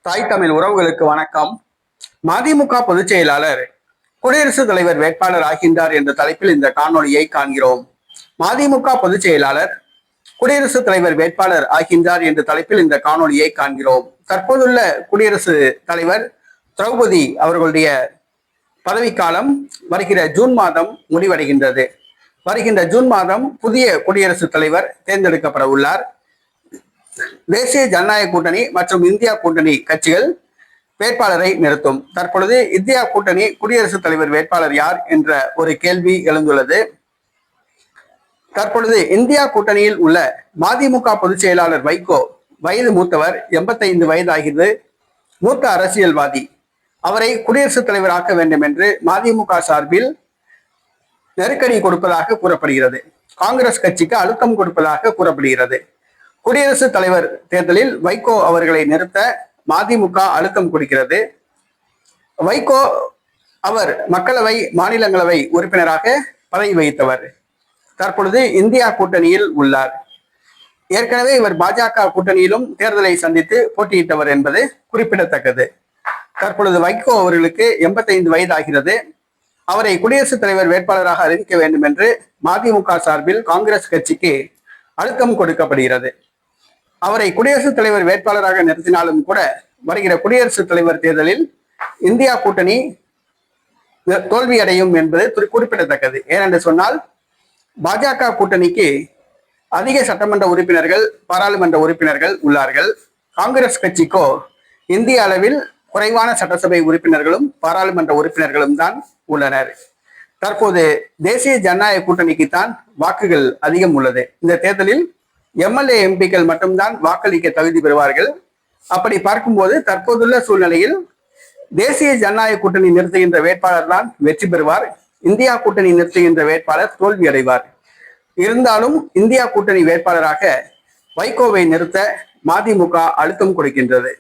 தாய் தமிழ் உறவுகளுக்கு வணக்கம். மதிமுக பொதுச் செயலாளர் குடியரசுத் தலைவர் வேட்பாளர் ஆகின்றார் என்ற தலைப்பில் இந்த காணொலியை காண்கிறோம். மதிமுக பொதுச் செயலாளர் குடியரசுத் தலைவர் வேட்பாளர் ஆகின்றார் என்ற தலைப்பில் இந்த காணொலியை காண்கிறோம். தற்போதுள்ள குடியரசுத் தலைவர் திரௌபதி அவர்களுடைய பதவிக்காலம் வருகிற ஜூன் மாதம் முடிவடைகின்றது. வருகின்ற ஜூன் மாதம் புதிய குடியரசுத் தலைவர் தேர்ந்தெடுக்கப்பட உள்ளார். தேசிய ஜனநாயக கூட்டணி மற்றும் இந்தியா கூட்டணி கட்சிகள் வேட்பாளரை நிறுத்தும். தற்பொழுது இந்தியா கூட்டணி குடியரசுத் தலைவர் வேட்பாளர் யார் என்ற ஒரு கேள்வி எழுந்துள்ளது. தற்பொழுது இந்தியா கூட்டணியில் உள்ள மதிமுக பொதுச் செயலாளர் வைகோ வயது மூத்தவர், 85 வயது ஆகிறது, மூத்த அரசியல்வாதி. அவரை குடியரசுத் தலைவராக்க வேண்டும் என்று மதிமுக சார்பில் நெருக்கடி கொடுப்பதாக கூறப்படுகிறது. காங்கிரஸ் கட்சிக்கு அழுத்தம் கொடுப்பதாக கூறப்படுகிறது. குடியரசுத் தலைவர் தேர்தலில் வைகோ அவர்களை நிறுத்த மதிமுக அழுத்தம் கொடுக்கிறது. வைகோ அவர் மக்களவை, மாநிலங்களவை உறுப்பினராக பதவி வகித்தவர். தற்பொழுது இந்தியா கூட்டணியில் உள்ளார். ஏற்கனவே இவர் பாஜக கூட்டணியிலும் தேர்தலை சந்தித்து போட்டியிட்டவர் என்பது குறிப்பிடத்தக்கது. தற்பொழுது வைகோ அவர்களுக்கு 85 வயது ஆகிறது. அவரை குடியரசுத் தலைவர் வேட்பாளராக அறிவிக்க வேண்டும் என்று மதிமுக சார்பில் காங்கிரஸ் கட்சிக்கு அழுத்தம் கொடுக்கப்படுகிறது. அவரை குடியரசுத் தலைவர் வேட்பாளராக நிறுத்தினாலும் கூட வருகிற குடியரசுத் தலைவர் தேர்தலில் இந்தியா கூட்டணி தோல்வியடையும் என்பது குறிப்பிடத்தக்கது. ஏனென்று சொன்னால் பாஜக கூட்டணிக்கு அதிக சட்டமன்ற உறுப்பினர்கள், பாராளுமன்ற உறுப்பினர்கள் உள்ளார்கள். காங்கிரஸ் கட்சிக்கோ இந்திய அளவில் குறைவான சட்டசபை உறுப்பினர்களும் பாராளுமன்ற உறுப்பினர்களும் தான் உள்ளனர். தற்போது தேசிய ஜனநாயக கூட்டணிக்கு தான் வாக்குகள் அதிகம் உள்ளது. இந்த தேர்தலில் எம்எல்ஏ, எம்பிக்கள் மட்டும்தான் வாக்களிக்க தகுதி பெறுவார்கள். அப்படி பார்க்கும்போது தற்போதுள்ள சூழ்நிலையில் தேசிய ஜனநாயக கூட்டணி நிறுத்துகின்ற வேட்பாளர் தான் வெற்றி பெறுவார். இந்தியா கூட்டணி நிறுத்துகின்ற வேட்பாளர் தோல்வி அடைவார். இருந்தாலும் இந்தியா கூட்டணி வேட்பாளராக வைகோவை நிறுத்த மதிமுக அழுத்தம் கொடுக்கின்றது.